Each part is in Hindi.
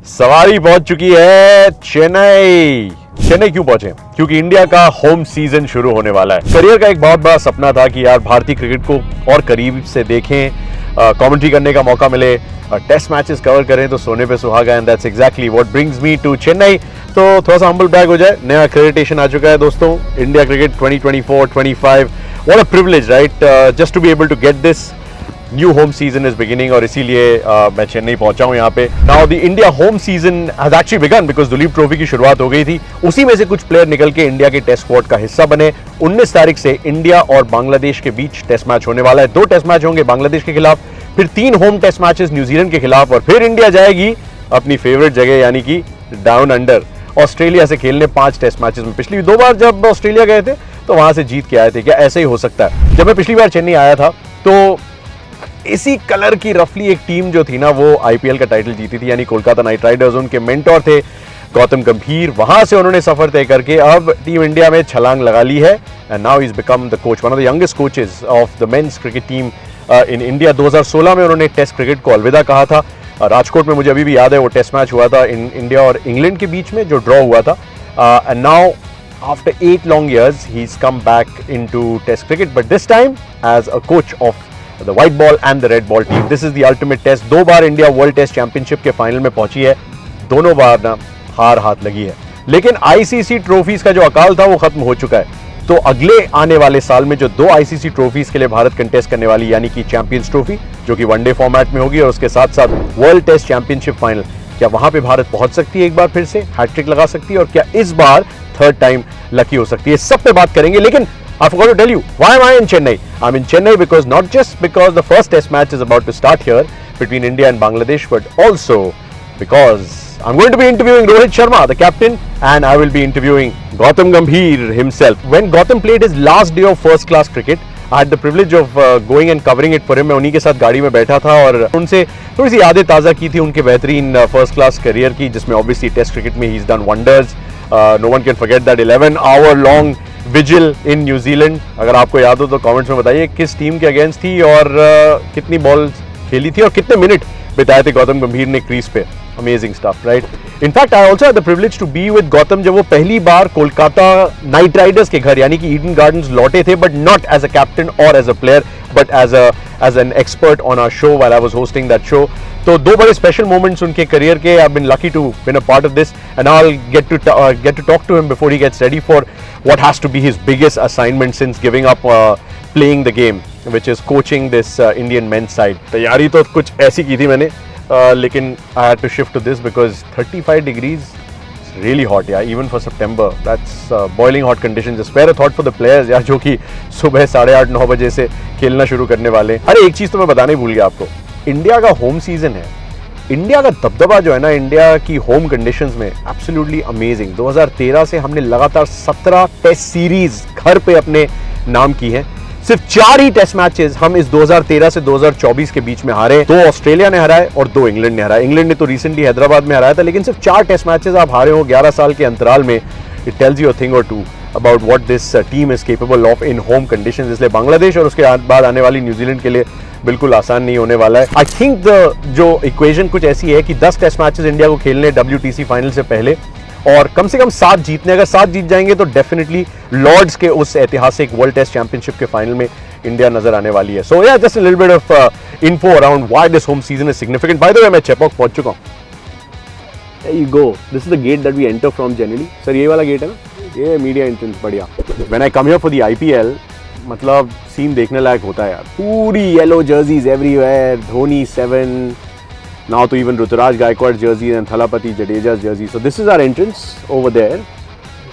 सवारी पहुंच चुकी है चेन्नई। चेन्नई क्यों पहुंचे? क्योंकि इंडिया का होम सीजन शुरू होने वाला है। करियर का एक बहुत बड़ा सपना था कि यार भारतीय क्रिकेट को और करीब से देखें, कमेंट्री करने का मौका मिले, टेस्ट मैचेस कवर करें तो सोने पे सुहागा। And that's exactly what brings me to Chennai. तो थोड़ा सा हम्बल ब्रैग हो जाए, नया एक्रेडिटेशन आ चुका है दोस्तों, India cricket 2024-25। What a privilege, right, just to be able to get this new home season is beginning. और इसीलिए मैं चेन्नई पहुंचा हूं यहाँ पे। Now the India home season has actually begun because Duleep trophy की शुरुआत हो गई थी। उसी में से कुछ प्लेयर निकल के इंडिया के टेस्ट स्क्वाड का हिस्सा बने। 19 तारीख से इंडिया और बांग्लादेश के बीच टेस्ट मैच होने वाला है। 2 टेस्ट मैच होंगे बांग्लादेश के खिलाफ, फिर 3 होम टेस्ट मैचेस न्यूजीलैंड के खिलाफ, और फिर इंडिया जाएगी अपनी फेवरेट जगह यानी कि डाउन अंडर ऑस्ट्रेलिया से खेलने 5 टेस्ट मैचेस में। पिछली 2 बार जब ऑस्ट्रेलिया गए थे तो वहां से जीत के आए थे। क्या ऐसे ही हो सकता है? जब मैं पिछली बार चेन्नई आया था तो इसी कलर की रफली एक टीम जो थी ना, वो आईपीएल का टाइटल जीती थी, यानी कोलकाता नाइट राइडर्स। उनके मेंटोर थे गौतम गंभीर। वहां से उन्होंने सफर तय करके अब टीम इंडिया में छलांग लगा ली है। And now is become the coach, one of the youngest coaches of the men's cricket team in India. 2016 में उन्होंने टेस्ट क्रिकेट को अलविदा कहा था। राजकोट में मुझे अभी भी याद है वो टेस्ट मैच हुआ था इन इंडिया और इंग्लैंड के बीच में, जो ड्रॉ हुआ था। And now after 8 long years he's come back into test cricket, but this time as a coach of the white ball and the red ball team. This is the ultimate test. 2 बार इंडिया वर्ल्ड टेस्ट चैंपियनशिप के फाइनल में पहुंची है, दोनों बार ना हार हाथ लगी है। लेकिन आईसीसी ट्रॉफीज का जो अकाल था वो खत्म हो चुका है। तो अगले आने वाले साल में जो 2 आईसीसी ट्रॉफीज के लिए भारत कंटेस्ट करने वाली, यानी कि चैंपियंस ट्रॉफी जो कि वनडे फॉर्मेट में होगी, और उसके साथ साथ वर्ल्ड टेस्ट चैंपियनशिप फाइनल, क्या वहां पे भारत पहुंच सकती है एक बार फिर से, हैट्रिक लगा सकती है, और क्या इस बार थर्ड टाइम लकी हो सकती है? सब पे बात करेंगे। लेकिन I forgot to tell you, why am I in Chennai? I'm in Chennai because not just because the first test match is about to start here between India and Bangladesh, but also because I'm going to be interviewing Rohit Sharma, the captain, and I will be interviewing Gautam Gambhir himself. When Gautam played his last day of first class cricket, I had the privilege of going and covering it for him. मैं उन्हीं के साथ गाड़ी में बैठा था और उनसे थोड़ी सी यादें ताज़ा की थी उनके बेहतरीन फर्स्ट क्लास करियर की, जिसमें ऑब्वियसली टेस्ट क्रिकेट में he is done wonders. No one can forget that 11-hour long vigil in New Zealand. अगर आपको याद हो तो कमेंट्स में बताइए किस टीम के अगेंस्ट थी और कितनी बॉल खेली थी और कितने मिनट बिताए थे गौतम गंभीर ने क्रीज पे। Amazing stuff, right? In fact I also had the privilege to be with Gautam जब वो पहली बार कोलकाता नाइट राइडर्स के घर यानी कि ईडन गार्डन्स लौटे थे, but not as a captain or as a player, but as an expert on our show while I was hosting that show. तो 2 बड़े स्पेशल मोमेंट्स उनके करियर के। I have been lucky to been a part of this and I will get to talk to him before he gets ready for what has to be his biggest assignment since giving up playing the game, which is coaching this Indian men's side. तैयारी तो कुछ ऐसी की थी मैंने, लेकिन I had to shift to this because 35 degrees is really hot, yeah, even for September. That's boiling hot conditions. Spare a thought for the players, यार, जो कि सुबह 8:30-9 बजे से खेलना शुरू करने वाले। अरे एक चीज़ तो मैं बताने ही भूल गया आपको, इंडिया का होम सीजन है। इंडिया का दबदबा जो है ना इंडिया की होम कंडीशंस में, एब्सोल्युटली अमेजिंग। 2013 से हमने लगातार 17 टेस्ट सीरीज घर पे अपने नाम की हैं। सिर्फ 4 ही टेस्ट मैचेस हम इस 2013 से 2024 के बीच में हारे। 2 ऑस्ट्रेलिया ने हराए और 2 इंग्लैंड ने हराए। इंग्लैंड ने तो रिसेंटली हैदराबाद में हराया था, लेकिन सिर्फ 4 टेस्ट मैचेस आप हारे हो 11 साल के अंतराल में। It tells you a thing or two about what this team is capable of in home conditions. इसलिए बांग्लादेश और उसके बाद आने वाली न्यूजीलैंड के लिए बिल्कुल आसान नहीं होने वाला है। आई थिंक जो इक्वेशन कुछ ऐसी है कि 10 टेस्ट मैचेस इंडिया को खेलने WTC फाइनल से पहले, और कम से कम 7 जीतने। अगर 7 जीत जाएंगे तो डेफिनेटली लॉर्ड्स के उस ऐतिहासिक वर्ल्ड टेस्ट चैंपियनशिप के फाइनल में इंडिया नजर आने वाली है। सो या just a little bit of info around why this home season is significant. By the way मैं चेपॉक पहुंच चुका हूं। There you go. This is the gate that we enter from generally. Sir ये वाला गेट है ना, ये मीडिया एंट्रेंस। बढ़िया। When I come here for the IPL, मतलब सीन देखने लायक होता है यार। पूरी yellow jerseys everywhere, Dhoni 7, now तो even Ruturaj Gaikwad jersey and Thalapathy Jadeja jersey. So this is our entrance over there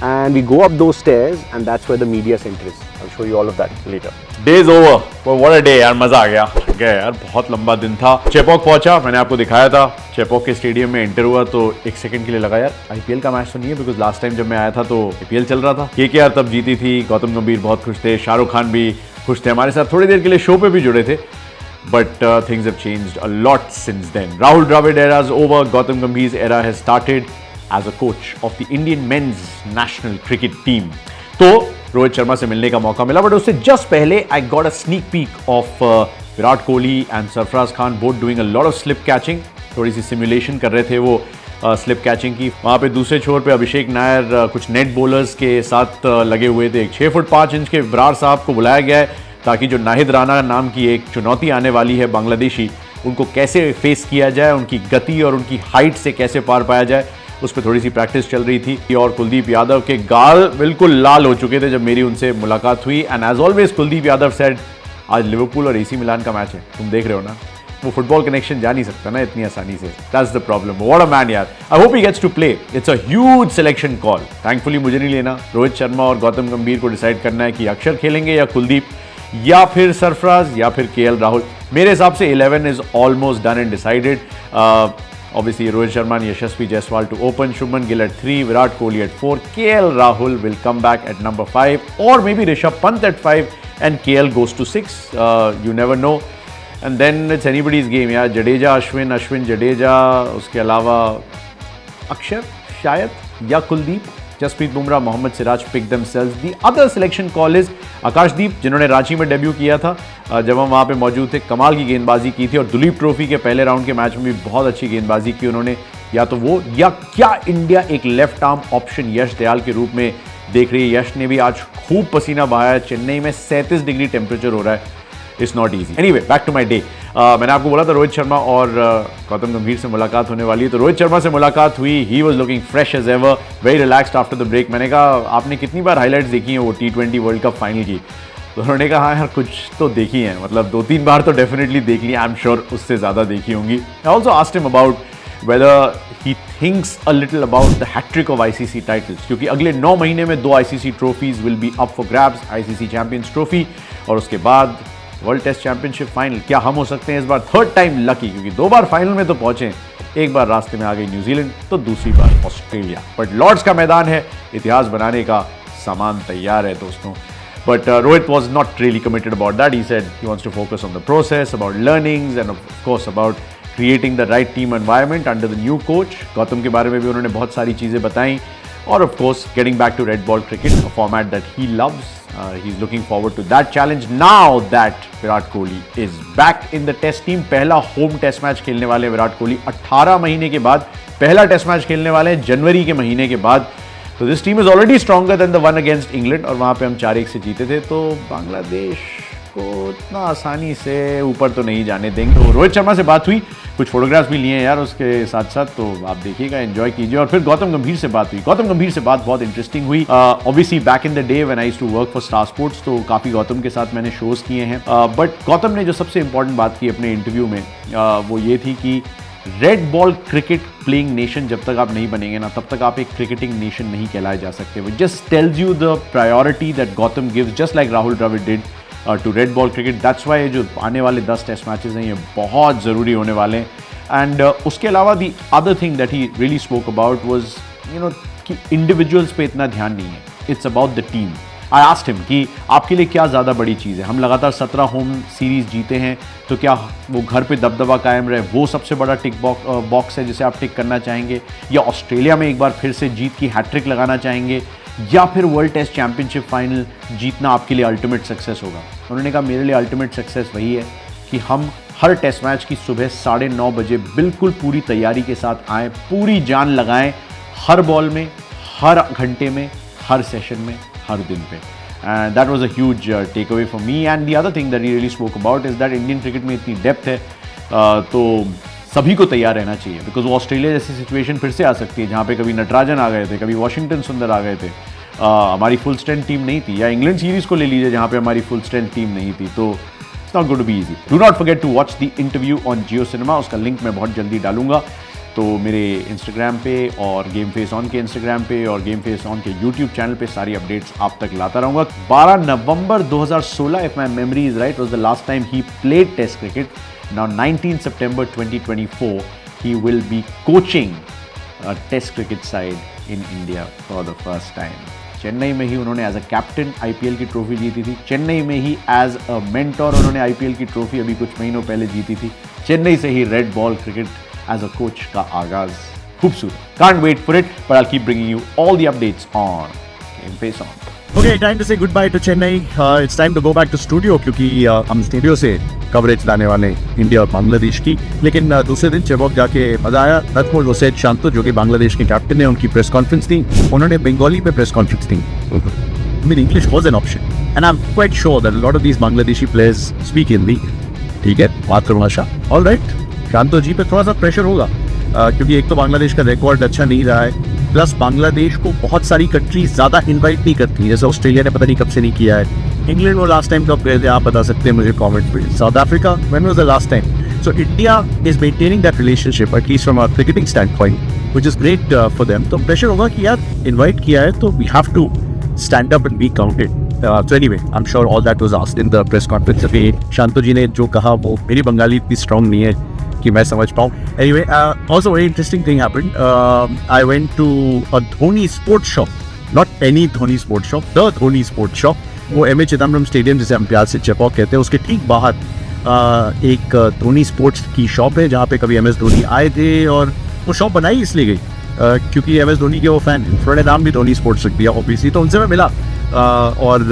and we go up those stairs and that's where the media centre is. I will show you all of that letter. Day is over, what a day यार, मजा आ गया यार, बहुत लंबा दिन था। चेपॉक पहुंचा, मैंने आपको दिखाया था। चेपॉक के स्टेडियम में एंटर हुआ तो एक सेकंड के लिए लगा यार आईपीएल का मैच तो नहीं है, बिकॉज लास्ट टाइम जब मैं आया था तो आईपीएल चल रहा था। केकेआर तब जीती थी, गौतम गंभीर बहुत खुश थे, शाहरुख खान भी खुश थे, हमारे साथ थोड़ी देर के लिए शो पे भी जुड़े थे। But things have changed a lot since then. Rahul Dravid era is over. Gautam Gambhir's era has started as a coach of the Indian men's national cricket team. तो रोहित शर्मा से मिलने का मौका मिला, बट उससे जस्ट पहले I got a sneak peek of Virat Kohli and Sarfaraz Khan both doing a lot of slip catching. थोड़ी सी सिमुलेशन कर रहे थे वो स्लिप कैचिंग की। वहाँ पे दूसरे छोर पे अभिषेक नायर कुछ नेट बॉलर्स के साथ लगे हुए थे। 6 फुट 5 इंच के विराट साहब को बुलाया गया है ताकि जो नाहिद राणा नाम की एक चुनौती आने वाली है बांग्लादेशी, उनको कैसे फेस किया जाए, उनकी गति और उनकी हाइट से कैसे पार पाया जाए, उस पर थोड़ी सी प्रैक्टिस चल रही थी। और कुलदीप यादव के गाल बिल्कुल लाल हो चुके थे जब मेरी उनसे मुलाकात हुई। And as always Kuldeep Yadav said, आज लिवरपूल और एसी मिलान का मैच है, तुम देख रहे हो ना, वो फुटबॉल कनेक्शन जा नहीं सकता ना इतनी आसानी से। That's the problem. What a man यार। I hope he gets to play. It's a huge selection call. Thankfully मुझे नहीं लेना, रोहित शर्मा और गौतम गंभीर को डिसाइड करना है कि अक्षर खेलेंगे या कुलदीप या फिर सरफराज या फिर केएल राहुल। मेरे हिसाब से 11 is almost done and decided. Obviously, Rohit Sharma and Yashasvi Jaiswal to open, Shubman Gill at 3, Virat Kohli at 4, KL Rahul will come back at number 5, or maybe Rishabh Pant at 5 and KL goes to 6. You never know. And then it's anybody's game यार। जडेजा अश्विन, अश्विन जडेजा, उसके अलावा अक्षर शायद या Kuldeep, Jasprit Bumrah, Mohammad Siraj pick themselves. The other selection call is आकाशदीप, जिन्होंने रांची में डेब्यू किया था जब हम वहाँ पे मौजूद थे। कमाल की गेंदबाजी की थी और दुलीप ट्रॉफी के पहले राउंड के मैच में भी बहुत अच्छी गेंदबाजी की उन्होंने। या तो वो या क्या इंडिया एक लेफ्ट आर्म ऑप्शन यश दयाल के रूप में देख रही है। यश ने भी आज खूब पसीना बहाया। चेन्नई में 37 डिग्री टेम्परेचर हो रहा है। It's not easy. Anyway, back to my day. मैंने आपको बोला था रोहित शर्मा और गौतम गंभीर से मुलाकात होने वाली है, तो रोहित शर्मा से मुलाकात हुई। He was looking fresh as ever, very relaxed after the break. मैंने कहा आपने कितनी बार हाईलाइट्स देखी हैं वो T20 वर्ल्ड कप फाइनल की? तो उन्होंने कहा हाँ यार कुछ तो देखी है, मतलब 2-3 बार तो डेफिनेटली देख ली, आई एम श्योर उससे ज़्यादा देखी होंगी। I also asked him about whether he thinks a little about the hattrick of ICC titles, क्योंकि अगले 9 महीने में 2 ICC trophies will be up for grabs, ICC champions trophy और उसके बाद वर्ल्ड टेस्ट चैंपियनशिप फाइनल। क्या हम हो सकते हैं इस बार 3rd टाइम लकी, क्योंकि 2 बार फाइनल में तो पहुंचे, एक बार रास्ते में आ गई न्यूजीलैंड तो दूसरी बार ऑस्ट्रेलिया। बट लॉर्ड्स का मैदान है, इतिहास बनाने का सामान तैयार है दोस्तों। But Rohit was not really committed about that. He said he wants to focus on the process, about learnings, and of course about creating the right team environment under the new coach. Gautam के बारे में भी उन्होंने बहुत सारी चीज़ें बताई और of course getting back to red ball cricket, a format that he loves. He's looking forward to that challenge now that Virat Kohli is back in the test team. पहला home test match खेलने वाले विराट कोहली 18 महीने के बाद पहला टेस्ट मैच खेलने वाले हैं जनवरी के महीने के बाद। तो this team is already stronger than the one against England और वहाँ पे हम 4-1 से जीते थे, तो बांग्लादेश को इतना आसानी से ऊपर तो नहीं जाने देंगे। तो रोहित शर्मा से बात हुई, कुछ फोटोग्राफ्स भी लिए हैं यार उसके साथ साथ, तो आप देखिएगा, एंजॉय कीजिए। और फिर गौतम गंभीर से बात हुई। गौतम गंभीर से बात बहुत इंटरेस्टिंग हुई। Obviously back in the day when I used to work for Star Sports, तो काफ़ी गौतम के साथ मैंने शोज़ किए हैं। बट गौतम ने जो सबसे इंपॉर्टेंट बात की अपने इंटरव्यू में वो ये थी कि red ball cricket playing nation जब तक आप नहीं बनेंगे ना, तब तक आप एक क्रिकेटिंग नेशन नहीं कहलाए जा सकते। वो just tells you the priority that Gautam gives, just like Rahul Dravid did to red ball cricket. That's why जो आने वाले 10 टेस्ट मैचेस हैं ये बहुत ज़रूरी होने वाले हैं। एंड उसके अलावा the other thing that he really spoke about was कि इंडिविजुअल्स पे इतना ध्यान नहीं है, it's about the team. I asked him कि आपके लिए क्या ज़्यादा बड़ी चीज़ है? हम लगातार 17 होम सीरीज़ जीते हैं, तो क्या वो घर पे दबदबा कायम रहे वो सबसे बड़ा टिक बॉक्स है जिसे आप टिक करना चाहेंगे, या ऑस्ट्रेलिया में एक बार फिर से जीत की हैट्रिक लगाना चाहेंगे, या फिर वर्ल्ड टेस्ट चैंपियनशिप फाइनल जीतना आपके लिए अल्टीमेट सक्सेस होगा? उन्होंने कहा मेरे लिए अल्टीमेट सक्सेस वही है कि हम हर टेस्ट मैच की सुबह 9:30 बजे बिल्कुल पूरी तैयारी के साथ आएँ, पूरी जान लगाएं, हर बॉल में, हर घंटे में, हर सेशन में, हर दिन पे। And that was a huge takeaway for me. And the other thing that he really spoke about is that Indian cricket में इतनी डेप्थ है तो सभी को तैयार रहना चाहिए, बिकॉज वो ऑस्ट्रेलिया जैसी सिचुएशन फिर से आ सकती है जहाँ पे कभी नटराजन आ गए थे, कभी वॉशिंगटन सुंदर आ गए थे, हमारी फुल स्ट्रेंथ टीम नहीं थी, या इंग्लैंड सीरीज़ को ले लीजिए जहाँ पे हमारी फुल स्ट्रेंथ टीम नहीं थी। तो it's not going to be easy. Do not forget to watch the interview on Jio Cinema, उसका लिंक मैं बहुत जल्दी डालूंगा। तो मेरे इंस्टाग्राम पे और गेम फेस ऑन के इंस्टाग्राम पे और गेम फेस ऑन के यूट्यूब चैनल पे सारी अपडेट्स आप तक लाता रहूँगा। 12 November 2016 if my memory is right was the last time he played test cricket. Now 19 September 2024 he will be coaching a test cricket side in India for the first time. Chennai में ही उन्होंने एज अ कैप्टन IPL की ट्रॉफी जीती थी, चेन्नई में ही एज अ मेंटोर उन्होंने IPL की ट्रॉफी अभी कुछ महीनों पहले जीती थी, चेन्नई से ही red ball cricket as a coach का आगाज। खूबसूरत, can't wait for it, but I keep bringing you all the updates on game face on. Okay, time to say goodbye to Chennai. It's time to go back to studio क्योंकि हम स्टूडियो से कवरेज लाने वाले हैं इंडिया और बांग्लादेश की. लेकिन दूसरे दिन चेबोक जाके मजा आया. नथमोल हुसैन शांतो जो कि बांग्लादेश के कैप्टन है, उनकी प्रेस कॉन्फ्रेंस थी. उन्होंने बंगाली में press conference the. I mean, English was an option, and I'm quite sure that a lot of these Bangladeshi players speak Hindi. ठीक है, मातृभाषा. All right, शांतो जी पे थोड़ा सा प्रेशर होगा क्योंकि एक तो बांग्लादेश का रिकॉर्ड अच्छा नहीं रहा है, प्लस बांग्लादेश को बहुत सारी कंट्रीज ज़्यादा इनवाइट नहीं करती, जैसे ऑस्ट्रेलिया ने पता नहीं कब से नहीं किया है. इंग्लैंड वो लास्ट टाइम कब गए थे आप बता सकते हैं मुझे कमेंट पे. South Africa, when was the last time? So India is maintaining that relationship at least from a cricketing stand point, which is great for them. तो प्रेशर होगा कि यार इन्वाइट किया है तो we have to stand up and be counted. So anyway, I'm sure all that was asked in the press conference. अभी शांतो जी ने जो कहा वो मेरी बंगाली इतनी strong नहीं है कि मैं समझ पाऊँ. Anyway, also very interesting thing happened. I went to a Dhoni sports shop, not any Dhoni sports shop, the Dhoni sports shop. वो M.A. चिदम्बरम स्टेडियम जिसे हम प्यार से चेपॉक कहते हैं, उसके ठीक बाहर एक धोनी स्पोर्ट्स की शॉप है जहाँ पे कभी MS धोनी आए थे, और वो शॉप बनाई इसलिए गई क्योंकि MS धोनी के वो फैन हैं. उन्होंने नाम भी धोनी स्पोर्ट्स रख दिया ऑब्वियसली. तो उनसे मैं मिला और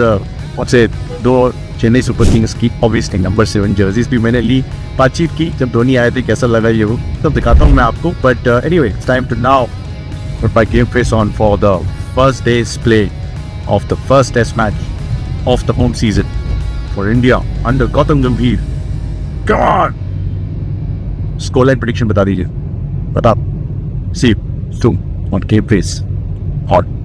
उनसे 2 चेन्नई सुपर किंग्स की ऑब्वियसली नंबर 7 जर्सीज भी मैंने ली. बातचीत की जब धोनी आए थे, कैसा लगा ये वो तब दिखाता हूँ मैं आपको. But anyway, it's time to now put my game face on for the first day's play of the first test match of the home season for India under Gautam Gambhir. Come on! Scoreline prediction बता दीजिए. बता. See you soon on Game Face. Hot.